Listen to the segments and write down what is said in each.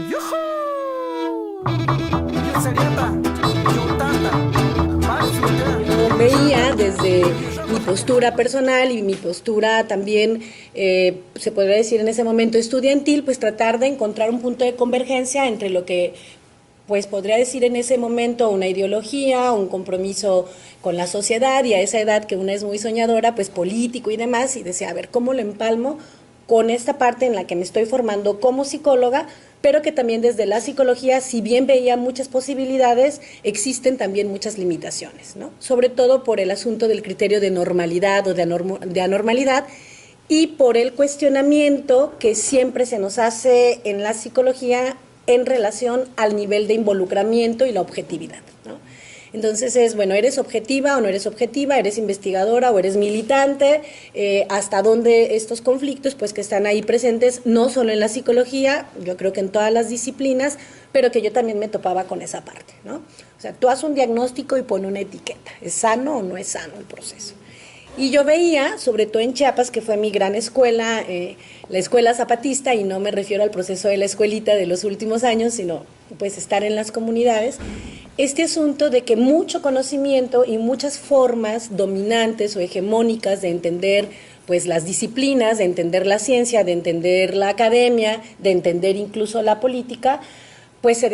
Yo veía desde mi postura personal y mi postura también, se podría decir en ese momento estudiantil, pues tratar de encontrar un punto de convergencia entre lo que pues podría decir en ese momento una ideología, un compromiso con la sociedad, y a esa edad que una es muy soñadora, pues político y demás, y decía, a ver, ¿cómo lo empalmo con esta parte en la que me estoy formando como psicóloga, pero que también desde la psicología, si bien veía muchas posibilidades, existen también muchas limitaciones, ¿no? Sobre todo por el asunto del criterio de normalidad o de anormalidad, y por el cuestionamiento que siempre se nos hace en la psicología en relación al nivel de involucramiento y la objetividad, ¿no? Entonces es, bueno, ¿eres objetiva o no eres objetiva? ¿Eres investigadora o eres militante? ¿Hasta dónde estos conflictos, pues que están ahí presentes, no solo en la psicología, yo creo que en todas las disciplinas, pero que yo también me topaba con esa parte, ¿no? O sea, tú haces un diagnóstico y pon una etiqueta, ¿es sano o no es sano el proceso? Y yo veía, sobre todo en Chiapas, que fue mi gran escuela, la escuela zapatista, y no me refiero al proceso de la escuelita de los últimos años, sino pues estar en las comunidades, este asunto de que mucho conocimiento y muchas formas dominantes o hegemónicas de entender pues las disciplinas, de entender la ciencia, de entender la academia, de entender incluso la política, pues se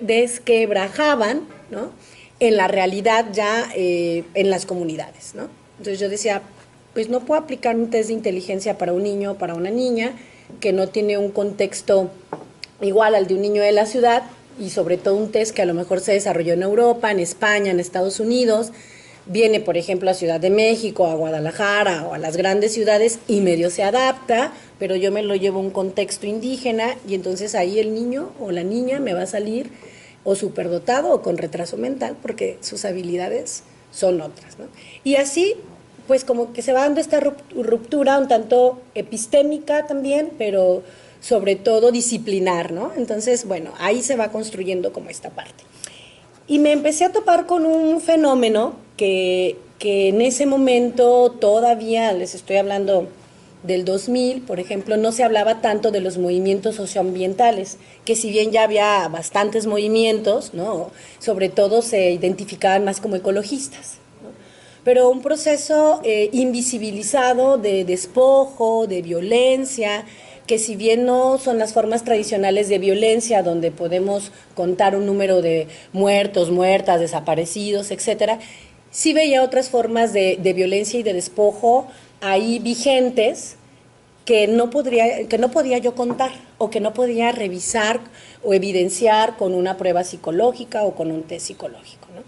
desquebrajaban, ¿no?, en la realidad ya en las comunidades, ¿no? Entonces yo decía, pues no puedo aplicar un test de inteligencia para un niño o para una niña que no tiene un contexto igual al de un niño de la ciudad, y sobre todo un test que a lo mejor se desarrolló en Europa, en España, en Estados Unidos, viene por ejemplo a Ciudad de México, a Guadalajara o a las grandes ciudades y medio se adapta, pero yo me lo llevo a un contexto indígena y entonces ahí el niño o la niña me va a salir o superdotado o con retraso mental porque sus habilidades son otras, ¿no? Y así, pues como que se va dando esta ruptura un tanto epistémica también, pero sobre todo disciplinar, ¿no? Entonces, bueno, ahí se va construyendo como esta parte. Y me empecé a topar con un fenómeno que en ese momento todavía, les estoy hablando del 2000, por ejemplo, no se hablaba tanto de los movimientos socioambientales, que si bien ya había bastantes movimientos, ¿no?, sobre todo se identificaban más como ecologistas, ¿no?, pero un proceso invisibilizado de despojo, de violencia, que si bien no son las formas tradicionales de violencia, donde podemos contar un número de muertos, muertas, desaparecidos, etcétera, sí veía otras formas de violencia y de despojo ahí vigentes que no podía yo contar o que no podía revisar o evidenciar con una prueba psicológica o con un test psicológico, ¿no?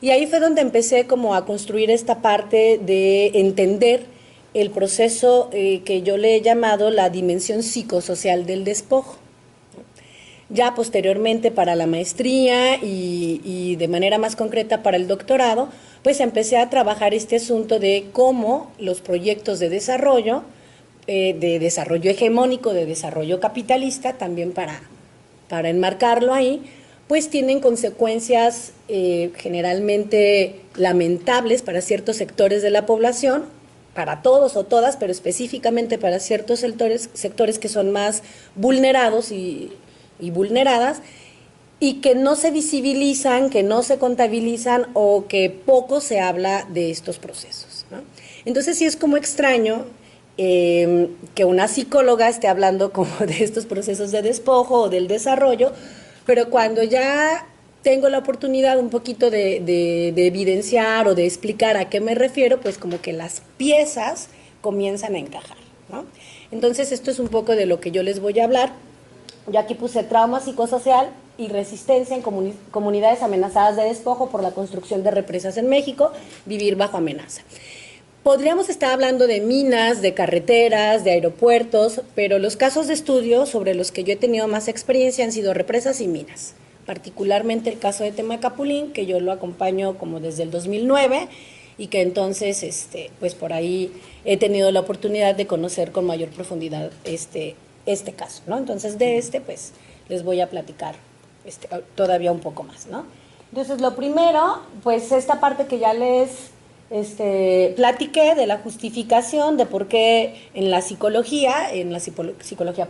Y ahí fue donde empecé como a construir esta parte de entender el proceso que yo le he llamado la dimensión psicosocial del despojo. Ya posteriormente para la maestría y de manera más concreta para el doctorado, pues empecé a trabajar este asunto de cómo los proyectos de desarrollo hegemónico, de desarrollo capitalista, también para enmarcarlo ahí, pues tienen consecuencias generalmente lamentables para ciertos sectores de la población, para todos o todas, pero específicamente para ciertos sectores que son más vulnerados y vulneradas, y que no se visibilizan, que no se contabilizan o que poco se habla de estos procesos, ¿no? Entonces sí es como extraño que una psicóloga esté hablando como de estos procesos de despojo o del desarrollo, pero cuando ya tengo la oportunidad un poquito de evidenciar o de explicar a qué me refiero, pues como que las piezas comienzan a encajar, ¿no? Entonces esto es un poco de lo que yo les voy a hablar. Yo aquí puse trauma psicosocial y resistencia en comunidades amenazadas de despojo por la construcción de represas en México, vivir bajo amenaza. Podríamos estar hablando de minas, de carreteras, de aeropuertos, pero los casos de estudio sobre los que yo he tenido más experiencia han sido represas y minas, particularmente el caso de Temacapulín, que yo lo acompaño como desde el 2009 y que entonces pues por ahí he tenido la oportunidad de conocer con mayor profundidad este caso, ¿no? Entonces de pues les voy a platicar todavía un poco más, ¿no? Entonces lo primero, pues esta parte que ya les platiqué de la justificación de por qué en la psicología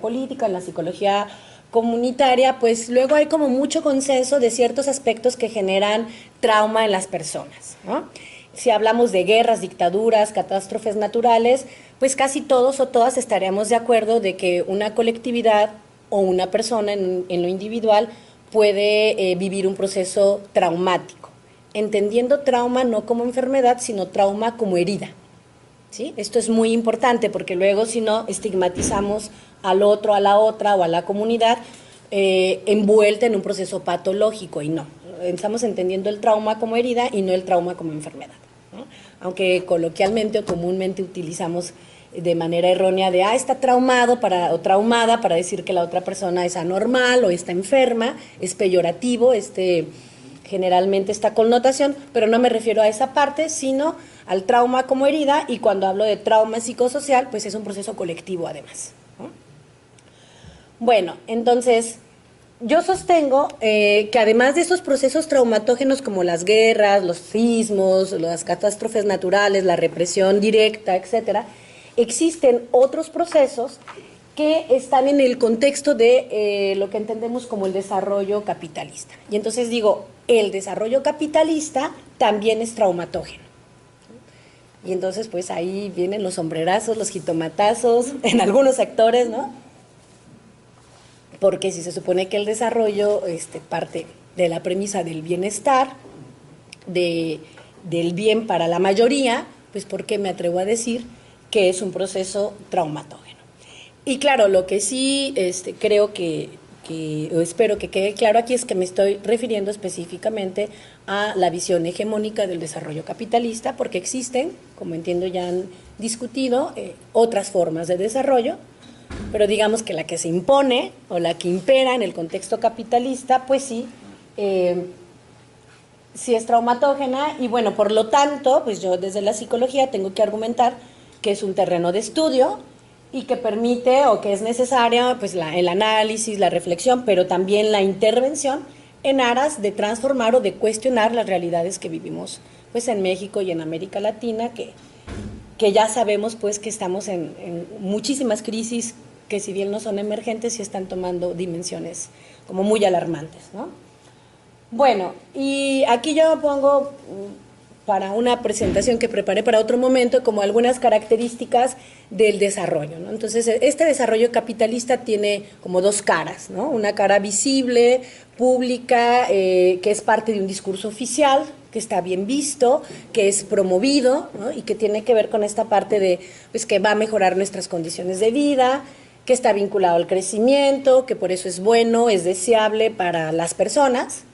política, en la psicología comunitaria, pues luego hay como mucho consenso de ciertos aspectos que generan trauma en las personas, ¿no? Si hablamos de guerras, dictaduras, catástrofes naturales, pues casi todos o todas estaríamos de acuerdo de que una colectividad o una persona en lo individual puede vivir un proceso traumático, entendiendo trauma no como enfermedad, sino trauma como herida. ¿Sí? Esto es muy importante porque luego si no estigmatizamos al otro, a la otra o a la comunidad envuelta en un proceso patológico y no. Estamos entendiendo el trauma como herida y no el trauma como enfermedad, ¿no? Aunque coloquialmente o comúnmente utilizamos de manera errónea de está traumado o traumada para decir que la otra persona es anormal o está enferma, es peyorativo generalmente esta connotación, pero no me refiero a esa parte, sino al trauma como herida, y cuando hablo de trauma psicosocial, pues es un proceso colectivo además, ¿no? Bueno, entonces, yo sostengo que además de estos procesos traumatógenos como las guerras, los sismos, las catástrofes naturales, la represión directa, etcétera, existen otros procesos que están en el contexto de lo que entendemos como el desarrollo capitalista. Y entonces digo, el desarrollo capitalista también es traumatógeno. Y entonces pues ahí vienen los sombrerazos, los jitomatazos, en algunos sectores, ¿no? Porque si se supone que el desarrollo parte de la premisa del bienestar, del bien para la mayoría, pues ¿por qué me atrevo a decir que es un proceso traumatógeno? Y claro, lo que sí creo o espero que quede claro aquí es que me estoy refiriendo específicamente a la visión hegemónica del desarrollo capitalista, porque existen, como entiendo ya han discutido, otras formas de desarrollo, pero digamos que la que se impone o la que impera en el contexto capitalista, pues sí, sí es traumatógena y bueno, por lo tanto, pues yo desde la psicología tengo que argumentar que es un terreno de estudio y que permite o que es necesaria pues el análisis, la reflexión, pero también la intervención en aras de transformar o de cuestionar las realidades que vivimos pues en México y en América Latina, que ya sabemos pues que estamos en muchísimas crisis que si bien no son emergentes sí están tomando dimensiones como muy alarmantes, ¿no? Bueno, y aquí yo pongo para una presentación que preparé para otro momento como algunas características del desarrollo, ¿no? Entonces, este desarrollo capitalista tiene como dos caras, ¿no? Una cara visible, pública, que es parte de un discurso oficial, que está bien visto, que es promovido, ¿no? Y que tiene que ver con esta parte de pues, que va a mejorar nuestras condiciones de vida, que está vinculado al crecimiento, que por eso es bueno, es deseable para las personas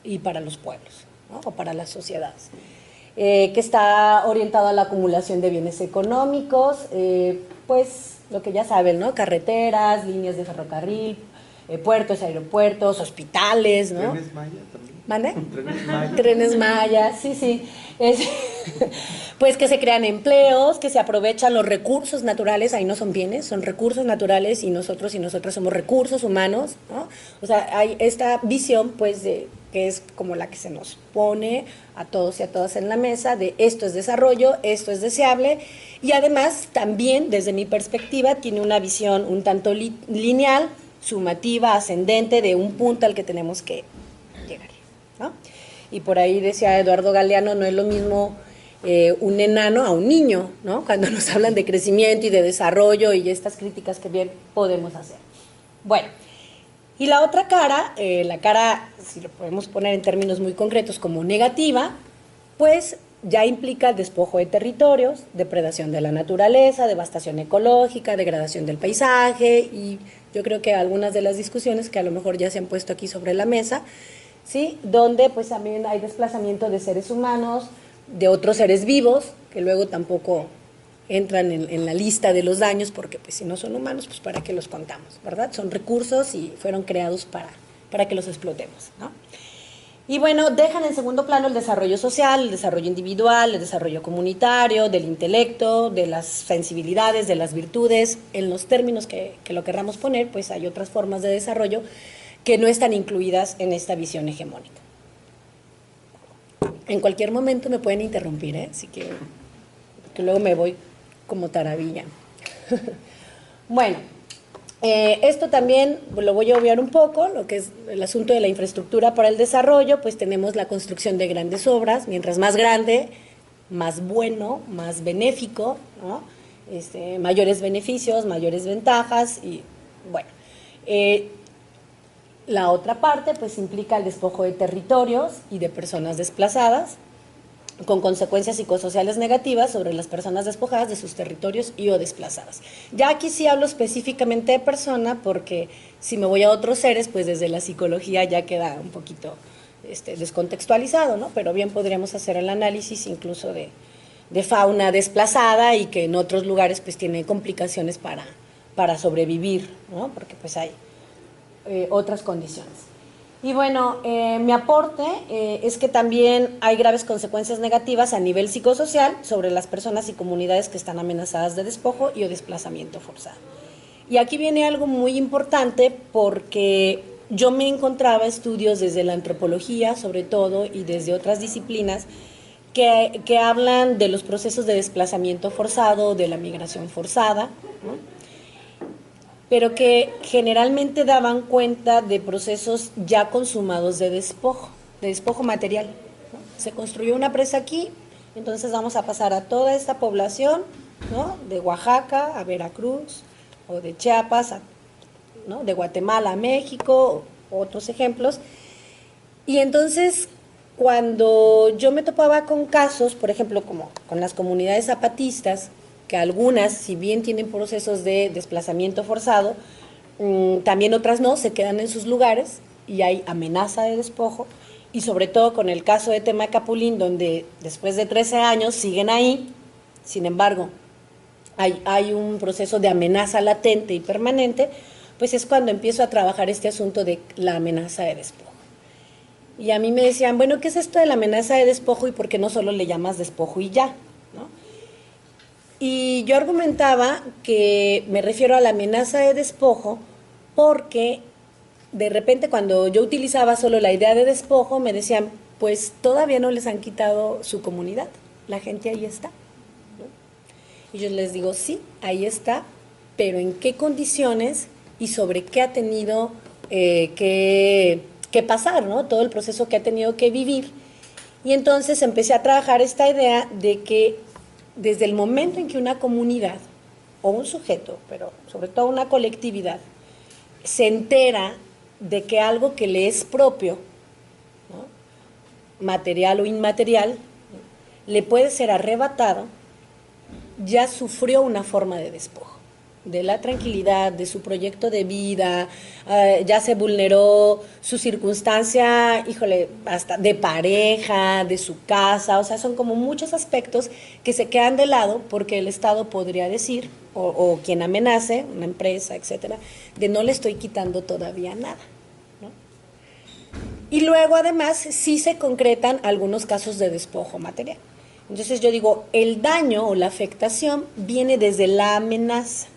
y para los pueblos, ¿no? O para las sociedades. Que está orientado a la acumulación de bienes económicos, pues lo que ya saben, ¿no? Carreteras, líneas de ferrocarril, puertos, aeropuertos, hospitales, ¿no? ¿Trenes Maya también? ¿Mande? ¿Trenes Maya? Trenes Maya, sí, sí. Pues que se crean empleos, que se aprovechan los recursos naturales, ahí no son bienes, son recursos naturales y nosotros y nosotras somos recursos humanos, ¿no? O sea, hay esta visión, pues, que es como la que se nos pone a todos y a todas en la mesa, de esto es desarrollo, esto es deseable, y además también, desde mi perspectiva, tiene una visión un tanto lineal, sumativa, ascendente, de un punto al que tenemos que llegar, ¿no? Y por ahí decía Eduardo Galeano, no es lo mismo un enano a un niño, ¿no? Cuando nos hablan de crecimiento y de desarrollo y estas críticas que bien podemos hacer. Bueno, y la otra cara, la cara, si lo podemos poner en términos muy concretos, como negativa, pues ya implica el despojo de territorios, depredación de la naturaleza, devastación ecológica, degradación del paisaje, y yo creo que algunas de las discusiones que a lo mejor ya se han puesto aquí sobre la mesa, ¿sí? Donde pues también hay desplazamiento de seres humanos, de otros seres vivos, que luego tampoco entran en la lista de los daños, porque pues si no son humanos, pues para qué los contamos, ¿verdad? Son recursos y fueron creados para que los explotemos, ¿no? Y bueno, dejan en segundo plano el desarrollo social, el desarrollo individual, el desarrollo comunitario, del intelecto, de las sensibilidades, de las virtudes, en los términos que lo querramos poner, pues hay otras formas de desarrollo que no están incluidas en esta visión hegemónica. En cualquier momento me pueden interrumpir, ¿eh? Así que luego me voy como taravilla. Bueno, esto también lo voy a obviar un poco, lo que es el asunto de la infraestructura para el desarrollo, pues tenemos la construcción de grandes obras, mientras más grande, más bueno, más benéfico, ¿no? Mayores beneficios, mayores ventajas y bueno. La otra parte pues implica el despojo de territorios y de personas desplazadas, con consecuencias psicosociales negativas sobre las personas despojadas de sus territorios y o desplazadas. Ya aquí sí hablo específicamente de persona, porque si me voy a otros seres, pues desde la psicología ya queda un poquito descontextualizado, ¿no? Pero bien podríamos hacer el análisis incluso de fauna desplazada y que en otros lugares pues tiene complicaciones para sobrevivir, ¿no? Porque pues hay otras condiciones. Y bueno, mi aporte es que también hay graves consecuencias negativas a nivel psicosocial sobre las personas y comunidades que están amenazadas de despojo y o desplazamiento forzado. Y aquí viene algo muy importante, porque yo me encontraba estudios desde la antropología, sobre todo, y desde otras disciplinas, que hablan de los procesos de desplazamiento forzado, de la migración forzada, ¿no? Pero que generalmente daban cuenta de procesos ya consumados de despojo material, ¿no? Se construyó una presa aquí, entonces vamos a pasar a toda esta población, ¿no? De Oaxaca a Veracruz, o de Chiapas, ¿no? De Guatemala a México, otros ejemplos. Y entonces, cuando yo me topaba con casos, por ejemplo, como con las comunidades zapatistas, que algunas, si bien tienen procesos de desplazamiento forzado, también otras no, se quedan en sus lugares y hay amenaza de despojo, y sobre todo con el caso de Temacapulín, donde después de 13 años siguen ahí, sin embargo, hay un proceso de amenaza latente y permanente, pues es cuando empiezo a trabajar este asunto de la amenaza de despojo. Y a mí me decían, bueno, ¿qué es esto de la amenaza de despojo y por qué no solo le llamas despojo y ya? ¿No? Y yo argumentaba que me refiero a la amenaza de despojo porque de repente cuando yo utilizaba solo la idea de despojo me decían, pues todavía no les han quitado su comunidad, la gente ahí está, ¿no? Y yo les digo, sí, ahí está, pero ¿en qué condiciones y sobre qué ha tenido que pasar, ¿no? Todo el proceso que ha tenido que vivir. Y entonces empecé a trabajar esta idea de que desde el momento en que una comunidad o un sujeto, pero sobre todo una colectividad, se entera de que algo que le es propio, ¿no? Material o inmaterial, ¿no? Le puede ser arrebatado, ya sufrió una forma de despojo de la tranquilidad, de su proyecto de vida, ya se vulneró su circunstancia, híjole, hasta de pareja, de su casa, o sea, son como muchos aspectos que se quedan de lado porque el Estado podría decir, o quien amenace, una empresa, etcétera, de no le estoy quitando todavía nada, ¿no? Y luego además sí se concretan algunos casos de despojo material. Entonces yo digo, el daño o la afectación viene desde la amenaza.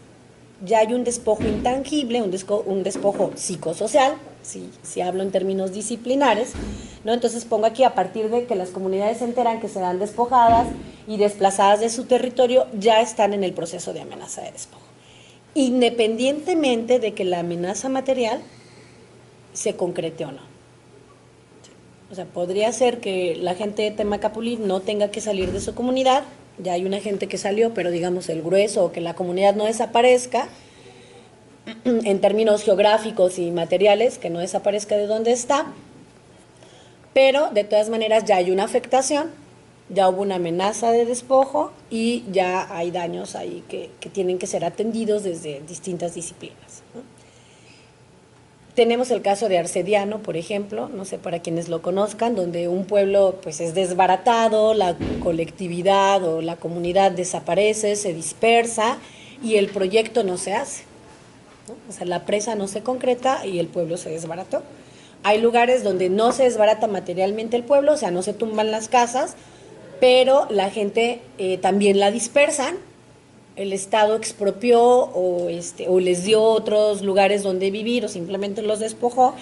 Ya hay un despojo intangible, un despojo psicosocial, si hablo en términos disciplinares, ¿no? Entonces pongo aquí, a partir de que las comunidades se enteran que serán despojadas y desplazadas de su territorio, ya están en el proceso de amenaza de despojo, independientemente de que la amenaza material se concrete o no. O sea, podría ser que la gente de Temacapulín no tenga que salir de su comunidad, ya hay una gente que salió, pero digamos el grueso, o que la comunidad no desaparezca, en términos geográficos y materiales, que no desaparezca de donde está, pero de todas maneras ya hay una afectación, ya hubo una amenaza de despojo y ya hay daños ahí que tienen que ser atendidos desde distintas disciplinas, ¿no? Tenemos el caso de Arcediano, por ejemplo, no sé para quienes lo conozcan, donde un pueblo pues es desbaratado, la colectividad o la comunidad desaparece, se dispersa y el proyecto no se hace, ¿no? O sea, la presa no se concreta y el pueblo se desbarató. Hay lugares donde no se desbarata materialmente el pueblo, o sea, no se tumban las casas, pero la gente también la dispersan. El Estado expropió o les dio otros lugares donde vivir o simplemente los despojó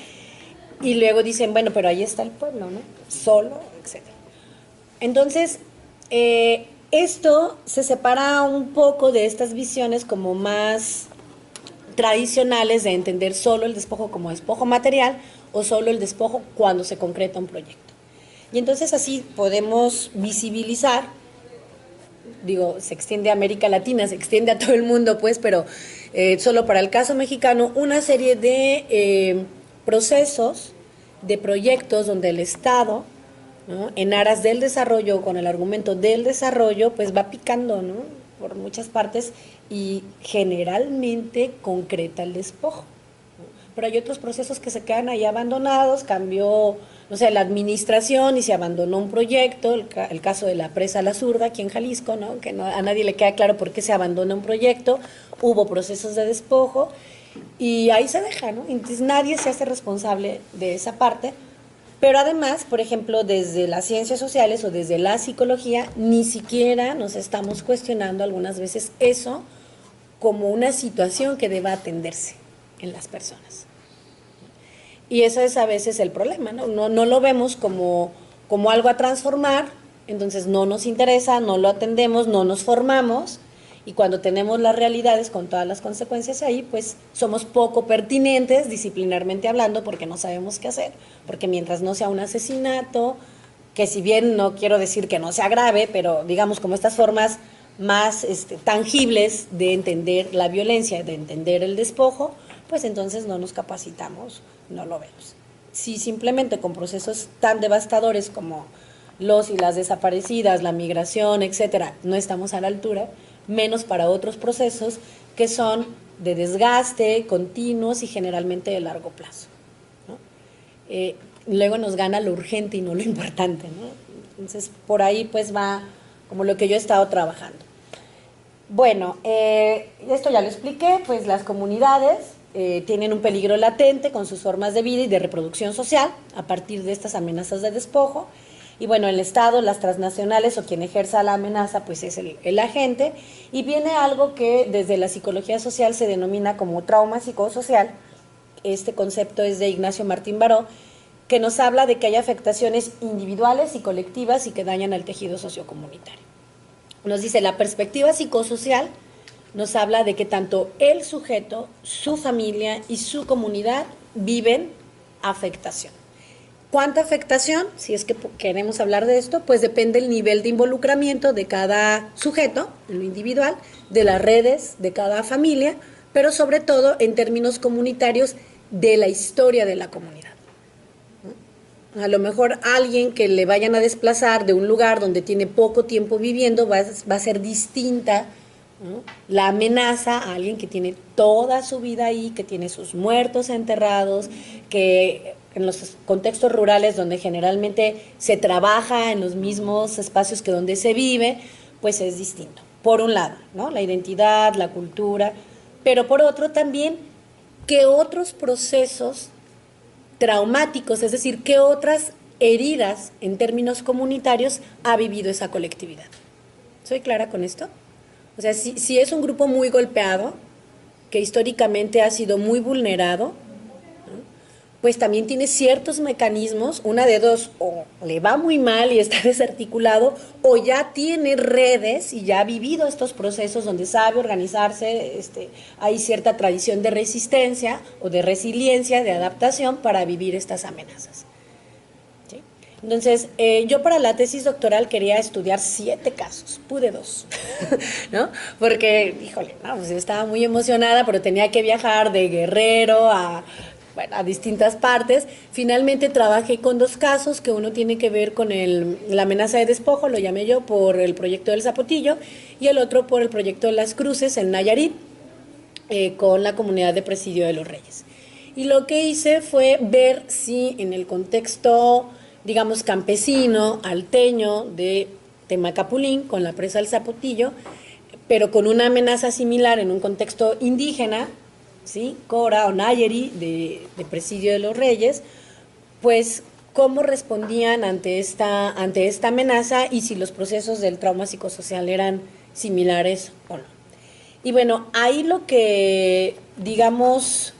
y luego dicen, bueno, pero ahí está el pueblo, ¿no? Solo, etcétera. Entonces, esto se separa un poco de estas visiones como más tradicionales de entender solo el despojo como despojo material o solo el despojo cuando se concreta un proyecto. Y entonces así podemos visibilizar, digo, se extiende a América Latina, se extiende a todo el mundo, pues, pero solo para el caso mexicano, una serie de procesos, de proyectos donde el Estado, ¿no?, en aras del desarrollo, con el argumento del desarrollo, pues va picando, ¿no?, por muchas partes y generalmente concreta el despojo. Pero hay otros procesos que se quedan ahí abandonados, cambió, no sé, la administración y se abandonó un proyecto, el caso de la presa La Zurda aquí en Jalisco, ¿no?, que no, a nadie le queda claro por qué se abandona un proyecto, hubo procesos de despojo y ahí se deja, ¿no? Entonces nadie se hace responsable de esa parte, pero además, por ejemplo, desde las ciencias sociales o desde la psicología, ni siquiera nos estamos cuestionando algunas veces eso como una situación que deba atenderse en las personas. Y eso es a veces el problema, ¿no? No lo vemos como algo a transformar, entonces no nos interesa, no lo atendemos, no nos formamos, y cuando tenemos las realidades con todas las consecuencias ahí, pues somos poco pertinentes disciplinarmente hablando porque no sabemos qué hacer, porque mientras no sea un asesinato, que si bien no quiero decir que no sea grave, pero digamos como estas formas más tangibles de entender la violencia, de entender el despojo, pues entonces no nos capacitamos, no lo vemos. Si simplemente con procesos tan devastadores como los y las desaparecidas, la migración, etcétera, no estamos a la altura, menos para otros procesos que son de desgaste, continuos y generalmente de largo plazo, ¿no? Luego nos gana lo urgente y no lo importante, ¿no? Entonces, por ahí pues va como lo que yo he estado trabajando. Bueno, esto ya lo expliqué, pues las comunidades tienen un peligro latente con sus formas de vida y de reproducción social a partir de estas amenazas de despojo. Y bueno, el Estado, las transnacionales o quien ejerza la amenaza, pues es el agente. Y viene algo que desde la psicología social se denomina como trauma psicosocial. Este concepto es de Ignacio Martín Baró, que nos habla de que hay afectaciones individuales y colectivas y que dañan al tejido sociocomunitario. Nos dice, la perspectiva psicosocial nos habla de que tanto el sujeto, su familia y su comunidad viven afectación. ¿Cuánta afectación? Si es que queremos hablar de esto, pues depende del nivel de involucramiento de cada sujeto, en lo individual, de las redes, de cada familia, pero sobre todo en términos comunitarios de la historia de la comunidad. A lo mejor alguien que le vayan a desplazar de un lugar donde tiene poco tiempo viviendo va a ser distinta, ¿no?, la amenaza a alguien que tiene toda su vida ahí, que tiene sus muertos enterrados, que en los contextos rurales donde generalmente se trabaja en los mismos espacios que donde se vive, pues es distinto. Por un lado, ¿no?, la identidad, la cultura, pero por otro también que otros procesos traumáticos, es decir, qué otras heridas en términos comunitarios ha vivido esa colectividad. ¿Soy clara con esto? O sea, si es un grupo muy golpeado, que históricamente ha sido muy vulnerado, ¿no?, pues también tiene ciertos mecanismos, una de dos, o le va muy mal y está desarticulado, o ya tiene redes y ya ha vivido estos procesos donde sabe organizarse, hay cierta tradición de resistencia o de resiliencia, de adaptación para vivir estas amenazas. ¿Sí? Entonces, yo para la tesis doctoral quería estudiar 7 casos, pude 2, ¿no? Porque, híjole, no, pues yo estaba muy emocionada, pero tenía que viajar de Guerrero a distintas partes. Finalmente trabajé con 2 casos, que uno tiene que ver con la amenaza de despojo, lo llamé yo, por el proyecto del Zapotillo, y el otro por el proyecto de Las Cruces, en Nayarit, con la comunidad de Presidio de los Reyes. Y lo que hice fue ver si en el contexto, digamos, campesino, alteño, de Temacapulín, con la presa del Zapotillo, pero con una amenaza similar en un contexto indígena, ¿sí?, Cora o Nayeri, de Presidio de los Reyes, pues cómo respondían ante esta amenaza y si los procesos del trauma psicosocial eran similares o no. Y bueno, ahí lo que, digamos,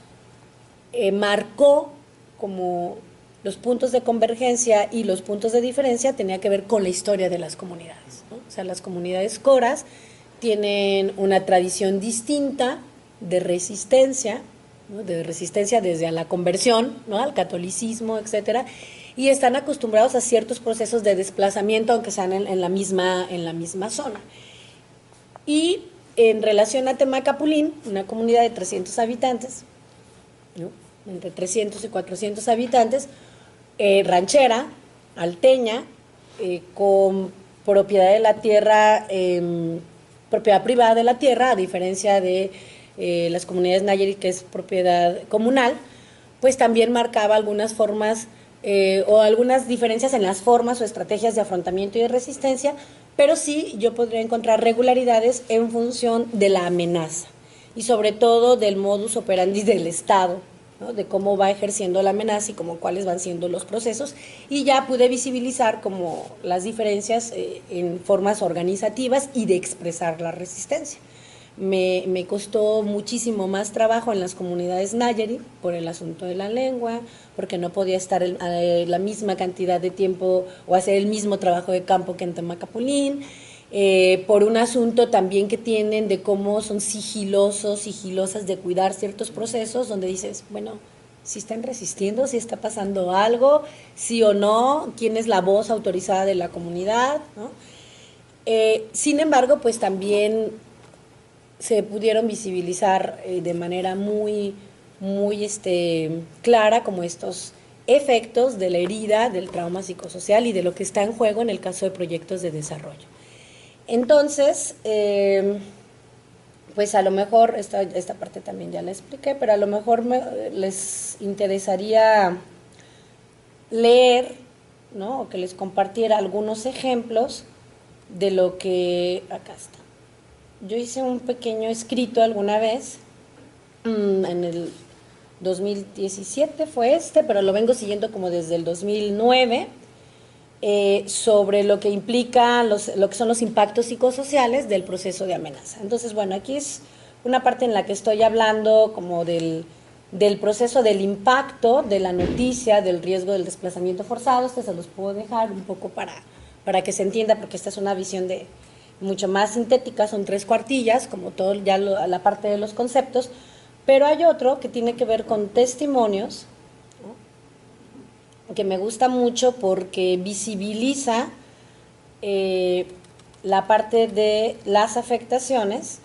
marcó como los puntos de convergencia y los puntos de diferencia tenía que ver con la historia de las comunidades, ¿no? O sea, las comunidades coras tienen una tradición distinta de resistencia, ¿no? De resistencia desde a la conversión, ¿no? Al catolicismo, etcétera, y están acostumbrados a ciertos procesos de desplazamiento, aunque sean en la misma zona. Y en relación a Temacapulín, una comunidad de 300 habitantes, ¿no? Entre 300 y 400 habitantes, ranchera, alteña, con propiedad de la tierra, propiedad privada de la tierra, a diferencia de las comunidades Nayarit, que es propiedad comunal, pues también marcaba algunas formas o algunas diferencias en las formas o estrategias de afrontamiento y de resistencia, pero sí yo podría encontrar regularidades en función de la amenaza y sobre todo del modus operandi del Estado, ¿no? De cómo va ejerciendo la amenaza y como cuáles van siendo los procesos, y ya pude visibilizar como las diferencias en formas organizativas y de expresar la resistencia. Me costó muchísimo más trabajo en las comunidades Nayarit por el asunto de la lengua, porque no podía estar la misma cantidad de tiempo o hacer el mismo trabajo de campo que en Temacapulín, por un asunto también que tienen de cómo son sigilosas de cuidar ciertos procesos, donde dices, bueno, si están resistiendo, si está pasando algo, sí o no, quién es la voz autorizada de la comunidad, ¿no? Sin embargo, pues también se pudieron visibilizar de manera muy clara como estos efectos de la herida, del trauma psicosocial y de lo que está en juego en el caso de proyectos de desarrollo. Entonces, pues a lo mejor, esta parte también ya la expliqué, pero a lo mejor les interesaría leer, ¿no? O que les compartiera algunos ejemplos de lo que, acá está. Yo hice un pequeño escrito alguna vez, en el 2017 fue pero lo vengo siguiendo como desde el 2009, sobre lo que implica, lo que son los impactos psicosociales del proceso de amenaza. Entonces, bueno, aquí es una parte en la que estoy hablando como del proceso del impacto de la noticia, del riesgo del desplazamiento forzado. Se los puedo dejar un poco para que se entienda, porque esta es una visión mucho más sintética, son 3 cuartillas, como todo ya la parte de los conceptos, pero hay otro que tiene que ver con testimonios, ¿no? Que me gusta mucho porque visibiliza la parte de las afectaciones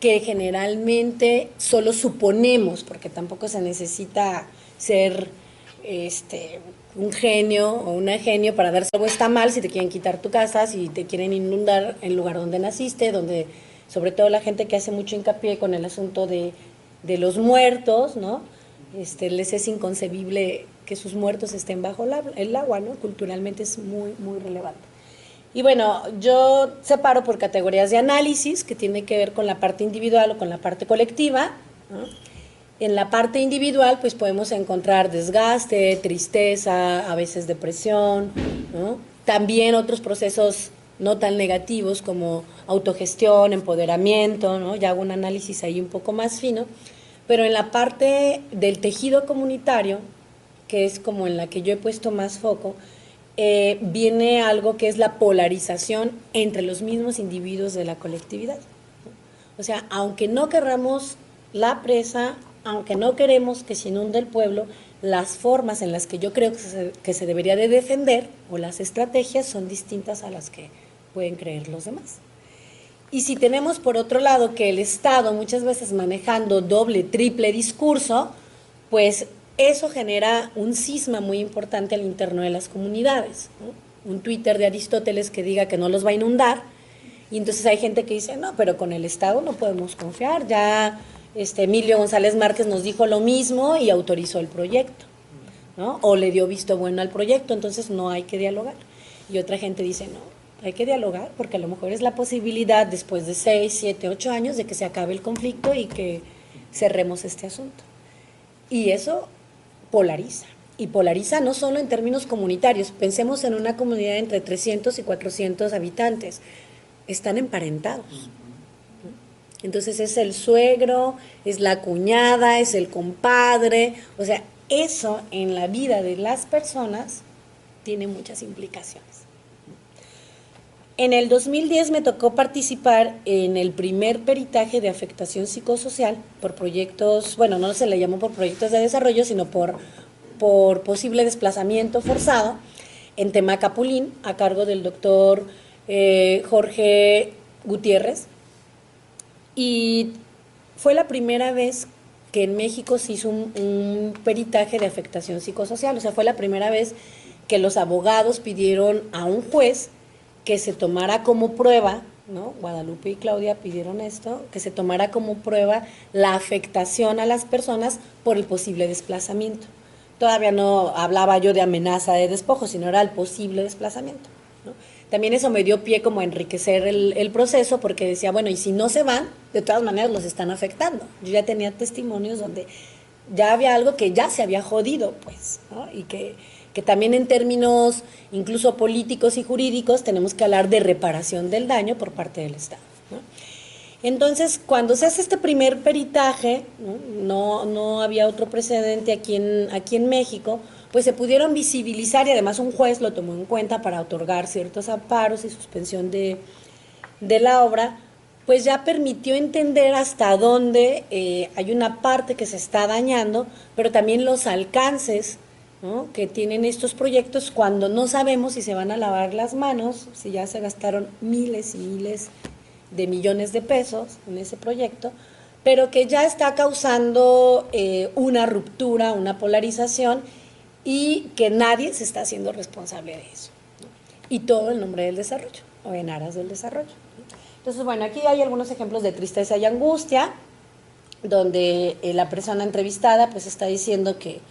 que generalmente solo suponemos, porque tampoco se necesita ser un genio o una genio para ver si algo está mal, si te quieren quitar tu casa, si te quieren inundar el lugar donde naciste, donde sobre todo la gente que hace mucho hincapié con el asunto de los muertos, ¿no? Les es inconcebible que sus muertos estén bajo el agua, ¿no? Culturalmente es muy, muy relevante. Y bueno, yo separo por categorías de análisis, que tiene que ver con la parte individual o con la parte colectiva, ¿no? En la parte individual, pues podemos encontrar desgaste, tristeza, a veces depresión, ¿no? También otros procesos no tan negativos como autogestión, empoderamiento, ¿no? Ya hago un análisis ahí un poco más fino, pero en la parte del tejido comunitario, que es como en la que yo he puesto más foco, viene algo que es la polarización entre los mismos individuos de la colectividad, ¿no? O sea, aunque no querramos la presa, aunque no queremos que se inunde el pueblo, las formas en las que yo creo que se debería de defender o las estrategias son distintas a las que pueden creer los demás. Y si tenemos por otro lado que el Estado muchas veces manejando doble, triple discurso, pues eso genera un cisma muy importante al interno de las comunidades, ¿no? Un Twitter de Aristóteles que diga que no los va a inundar, y entonces hay gente que dice, no, pero con el Estado no podemos confiar, ya Emilio González Márquez nos dijo lo mismo y autorizó el proyecto, ¿no? O le dio visto bueno al proyecto, entonces no hay que dialogar. Y otra gente dice, no, hay que dialogar porque a lo mejor es la posibilidad después de 6, 7, 8 años de que se acabe el conflicto y que cerremos este asunto. Y eso polariza. Y polariza no solo en términos comunitarios, pensemos en una comunidad entre 300 y 400 habitantes, están emparentados. Entonces es el suegro, es la cuñada, es el compadre, o sea, eso en la vida de las personas tiene muchas implicaciones. En el 2010 me tocó participar en el primer peritaje de afectación psicosocial por proyectos, bueno, no se le llamó por proyectos de desarrollo, sino por posible desplazamiento forzado en Temacapulín, a cargo del doctor Jorge Gutiérrez. Y fue la primera vez que en México se hizo un peritaje de afectación psicosocial, o sea, fue la primera vez que los abogados pidieron a un juez que se tomara como prueba, ¿no? Guadalupe y Claudia pidieron esto, que se tomara como prueba la afectación a las personas por el posible desplazamiento. Todavía no hablaba yo de amenaza de despojo, sino era el posible desplazamiento, ¿no? También eso me dio pie como a enriquecer el proceso, porque decía, bueno, y si no se van, de todas maneras los están afectando. Yo ya tenía testimonios donde ya había algo que ya se había jodido, pues, ¿no? Y que también en términos incluso políticos y jurídicos tenemos que hablar de reparación del daño por parte del Estado, ¿no? Entonces, cuando se hace este primer peritaje, no había otro precedente aquí en México, pues se pudieron visibilizar y además un juez lo tomó en cuenta para otorgar ciertos amparos y suspensión de la obra, pues ya permitió entender hasta dónde hay una parte que se está dañando, pero también los alcances, ¿no?, que tienen estos proyectos cuando no sabemos si se van a lavar las manos, si ya se gastaron miles y miles de millones de pesos en ese proyecto, pero que ya está causando una ruptura, una polarización, y que nadie se está haciendo responsable de eso, ¿no? Y todo en nombre del desarrollo, o en aras del desarrollo. Entonces, bueno, aquí hay algunos ejemplos de tristeza y angustia, donde la persona entrevistada pues está diciendo que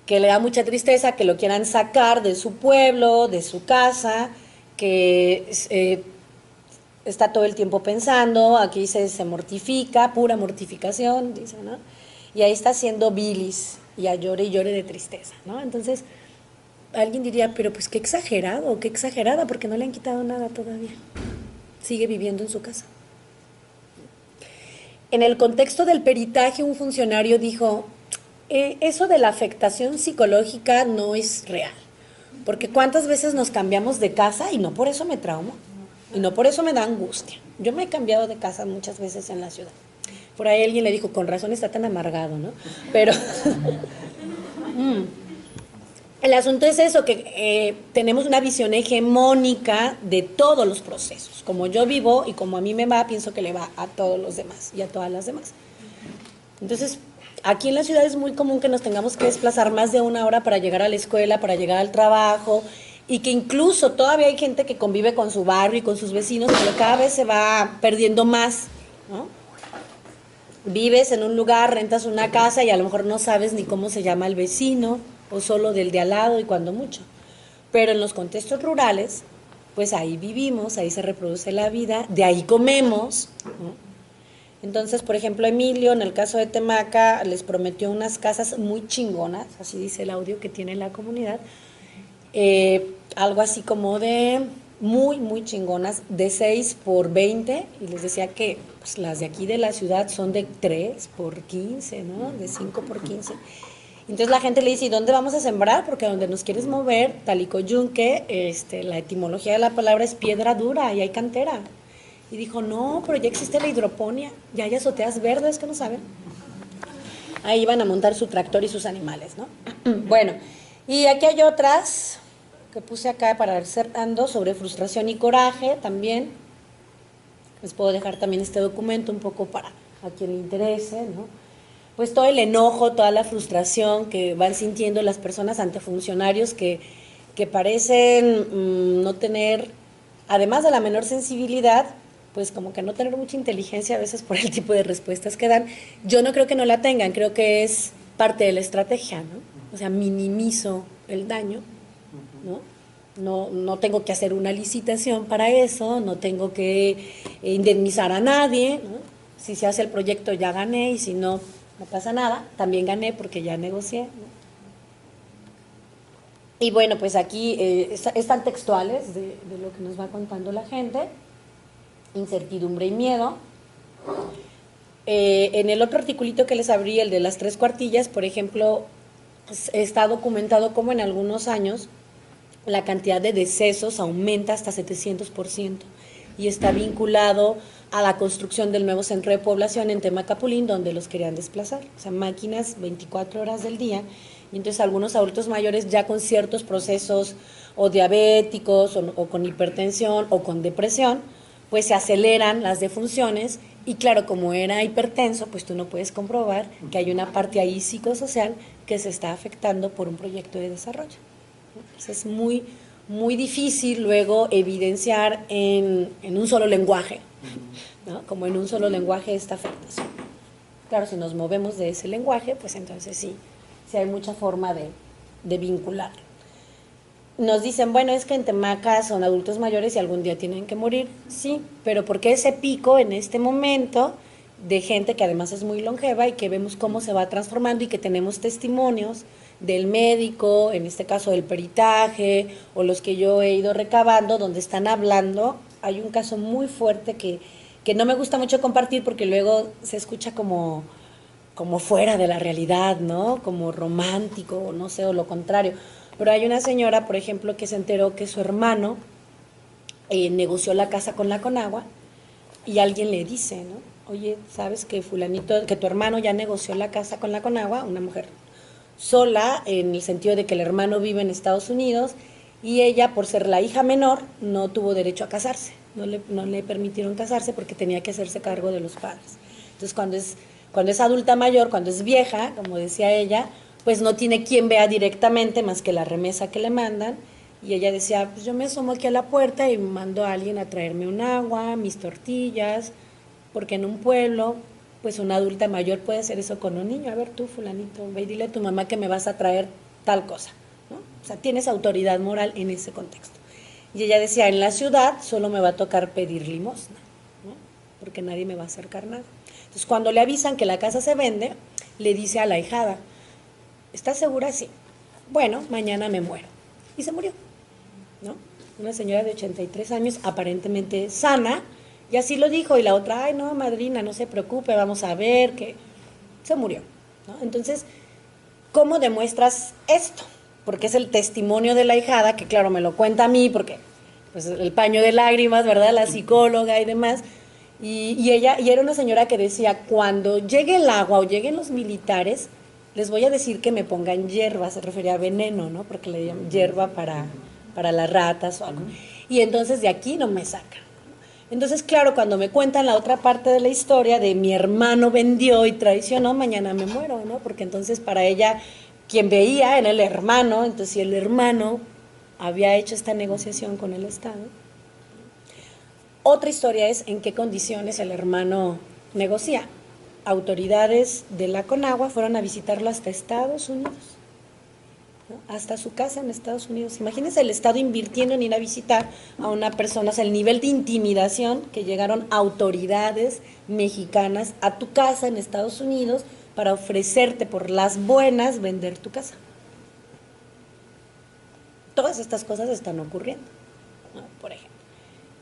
le da mucha tristeza que lo quieran sacar de su pueblo, de su casa, que está todo el tiempo pensando, aquí se mortifica, pura mortificación, dice, ¿no? Y ahí está haciendo bilis, y a llore y llore de tristeza, ¿no? Entonces, alguien diría, pero pues qué exagerado, qué exagerada, porque no le han quitado nada todavía. Sigue viviendo en su casa. En el contexto del peritaje, un funcionario dijo, eso de la afectación psicológica no es real, porque cuántas veces nos cambiamos de casa y no por eso me traumo, y no por eso me da angustia. Yo me he cambiado de casa muchas veces en la ciudad. Por ahí alguien le dijo, con razón está tan amargado, ¿no? Pero el asunto es eso, que tenemos una visión hegemónica de todos los procesos. Como yo vivo y como a mí me va, pienso que le va a todos los demás y a todas las demás. Entonces, aquí en la ciudad es muy común que nos tengamos que desplazar más de una hora para llegar a la escuela, para llegar al trabajo, y que incluso todavía hay gente que convive con su barrio y con sus vecinos, pero cada vez se va perdiendo más, ¿no? Vives en un lugar, rentas una casa y a lo mejor no sabes ni cómo se llama el vecino, o solo del de al lado y cuando mucho. Pero en los contextos rurales, pues ahí vivimos, ahí se reproduce la vida, de ahí comemos, ¿no? Entonces, por ejemplo, Emilio, en el caso de Temaca, les prometió unas casas muy chingonas, así dice el audio que tiene la comunidad, algo así como de muy, muy chingonas, de 6 por 20, y les decía que pues, las de aquí de la ciudad son de 3 por 15, ¿no? De 5 por 15. Entonces la gente le dice, ¿y dónde vamos a sembrar? Porque donde nos quieres mover, Talicoyunque, la etimología de la palabra es piedra dura y hay cantera. Y dijo, no, pero ya existe la hidroponía, ya hay azoteas verdes, que no saben. Ahí iban a montar su tractor y sus animales, ¿no? Bueno, y aquí hay otras que puse acá para ir cerrando, sobre frustración y coraje también. Les puedo dejar también este documento un poco para a quien le interese, ¿no? Pues todo el enojo, toda la frustración que van sintiendo las personas ante funcionarios que parecen no tener, además de la menor sensibilidad, pues como que no tener mucha inteligencia a veces por el tipo de respuestas que dan. Yo no creo que no la tengan, creo que es parte de la estrategia, ¿no? O sea, minimizo el daño, ¿no? No tengo que hacer una licitación para eso, no tengo que indemnizar a nadie, ¿no? Si se hace el proyecto ya gané, y si no, no pasa nada, también gané porque ya negocié, ¿no? Y bueno, pues aquí están textuales de lo que nos va contando la gente. Incertidumbre y miedo. En el otro articulito que les abrí, el de las 3 cuartillas, por ejemplo, pues, está documentado como en algunos años la cantidad de decesos aumenta hasta 700% y está vinculado a la construcción del nuevo centro de población en Temacapulín, donde los querían desplazar. O sea, máquinas 24 horas del día. Y entonces algunos adultos mayores ya con ciertos procesos o diabéticos o con hipertensión o con depresión, pues se aceleran las defunciones y claro, como era hipertenso, pues tú no puedes comprobar que hay una parte ahí psicosocial que se está afectando por un proyecto de desarrollo. Entonces es muy, muy difícil luego evidenciar en un solo lenguaje, ¿no? Como en un solo lenguaje esta afectación. Claro, si nos movemos de ese lenguaje, pues entonces sí hay mucha forma de vincular. Nos dicen, bueno, es que en Temaca son adultos mayores y algún día tienen que morir. Sí, pero ¿por qué ese pico en este momento de gente que además es muy longeva y que vemos cómo se va transformando y que tenemos testimonios del médico, en este caso del peritaje, o los que yo he ido recabando, donde están hablando? Hay un caso muy fuerte que no me gusta mucho compartir porque luego se escucha como fuera de la realidad, ¿no? Como romántico, o no sé, o lo contrario. Pero hay una señora, por ejemplo, que se enteró que su hermano negoció la casa con la Conagua y alguien le dice, ¿no? Oye, ¿sabes que fulanito, que tu hermano ya negoció la casa con la Conagua? Una mujer sola, en el sentido de que el hermano vive en Estados Unidos y ella, por ser la hija menor, no tuvo derecho a casarse. No le permitieron casarse porque tenía que hacerse cargo de los padres. Entonces, cuando es adulta mayor, cuando es vieja, como decía ella, pues no tiene quien vea directamente más que la remesa que le mandan. Y ella decía, pues yo me asomo aquí a la puerta y mando a alguien a traerme un agua, mis tortillas, porque en un pueblo, pues una adulta mayor puede hacer eso con un niño. A ver tú, fulanito, ve y dile a tu mamá que me vas a traer tal cosa, ¿no? O sea, tienes autoridad moral en ese contexto. Y ella decía, en la ciudad solo me va a tocar pedir limosna, ¿no? Porque nadie me va a acercar nada. Entonces, cuando le avisan que la casa se vende, le dice a la ahijada, ¿estás segura? Sí. Bueno, mañana me muero. Y se murió, ¿no? Una señora de 83 años, aparentemente sana, y así lo dijo. Y la otra, ay, no, madrina, no se preocupe, vamos a ver, que se murió, ¿no? Entonces, ¿cómo demuestras esto? Porque es el testimonio de la ahijada, que claro, me lo cuenta a mí, porque pues el paño de lágrimas, ¿verdad? La psicóloga y demás. Y ella, y era una señora que decía, cuando llegue el agua o lleguen los militares, les voy a decir que me pongan hierba, se refería a veneno, ¿no? Porque le llaman hierba para las ratas o algo. Y entonces de aquí no me sacan. Entonces, claro, cuando me cuentan la otra parte de la historia de mi hermano vendió y traicionó, mañana me muero, ¿no? Porque entonces para ella, quien veía era el hermano, entonces si el hermano había hecho esta negociación con el Estado. Otra historia es en qué condiciones el hermano negocia. Autoridades de la Conagua fueron a visitarlo hasta Estados Unidos, ¿no? Hasta su casa en Estados Unidos. Imagínense el Estado invirtiendo en ir a visitar a una persona, o sea, el nivel de intimidación que llegaron autoridades mexicanas a tu casa en Estados Unidos para ofrecerte por las buenas vender tu casa. Todas estas cosas están ocurriendo, ¿no? Por ejemplo,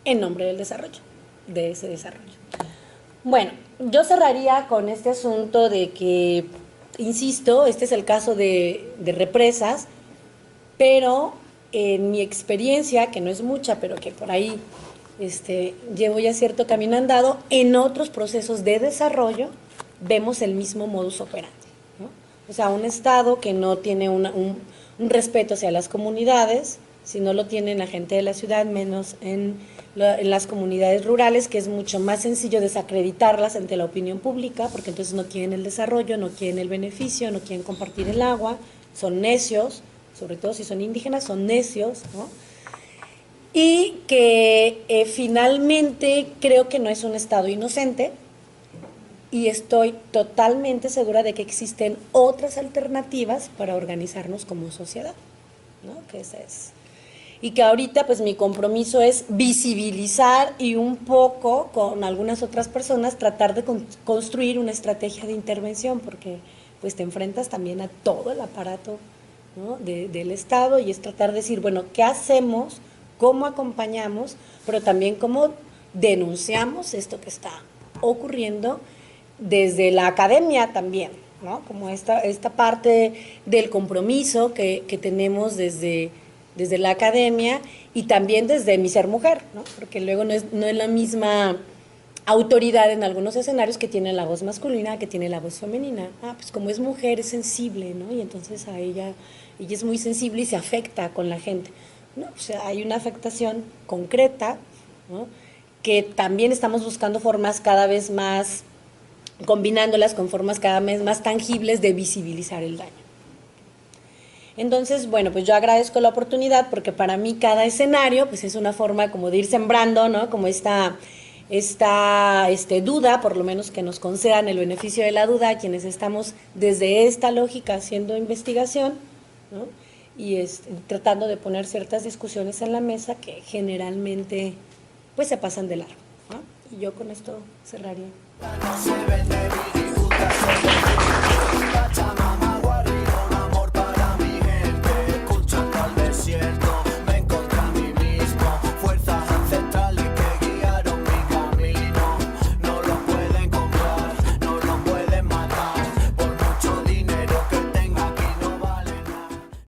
en nombre del desarrollo, de ese desarrollo. Bueno, yo cerraría con este asunto de que, insisto, este es el caso de represas, pero en mi experiencia, que no es mucha, pero que por ahí llevo ya cierto camino andado, en otros procesos de desarrollo vemos el mismo modus operandi, ¿no? O sea, un Estado que no tiene un respeto hacia las comunidades, si no lo tiene la gente de la ciudad, menos en las comunidades rurales, que es mucho más sencillo desacreditarlas ante la opinión pública, porque entonces no quieren el desarrollo, no quieren el beneficio, no quieren compartir el agua, son necios, sobre todo si son indígenas, son necios, ¿no? Y que finalmente creo que no es un Estado inocente, y estoy totalmente segura de que existen otras alternativas para organizarnos como sociedad, ¿no? Que esa es. Y que ahorita pues mi compromiso es visibilizar y un poco con algunas otras personas tratar de construir una estrategia de intervención, porque pues te enfrentas también a todo el aparato, ¿no? del Estado, y es tratar de decir, bueno, ¿qué hacemos? ¿Cómo acompañamos? Pero también cómo denunciamos esto que está ocurriendo desde la academia también, ¿no? Como esta parte del compromiso que tenemos desde la academia y también desde mi ser mujer, ¿no? Porque luego no es la misma autoridad en algunos escenarios que tiene la voz masculina, que tiene la voz femenina. Pues como es mujer es sensible, ¿no? Y entonces a ella es muy sensible y se afecta con la gente, ¿no? O sea, hay una afectación concreta, ¿no? Que también estamos buscando formas cada vez más, combinándolas con formas cada vez más tangibles de visibilizar el daño. Entonces, bueno, pues yo agradezco la oportunidad porque para mí cada escenario pues es una forma como de ir sembrando, ¿no? Como esta duda, por lo menos que nos concedan el beneficio de la duda a quienes estamos desde esta lógica haciendo investigación, ¿no? Y tratando de poner ciertas discusiones en la mesa que generalmente pues se pasan de largo, ¿no? Y yo con esto cerraría.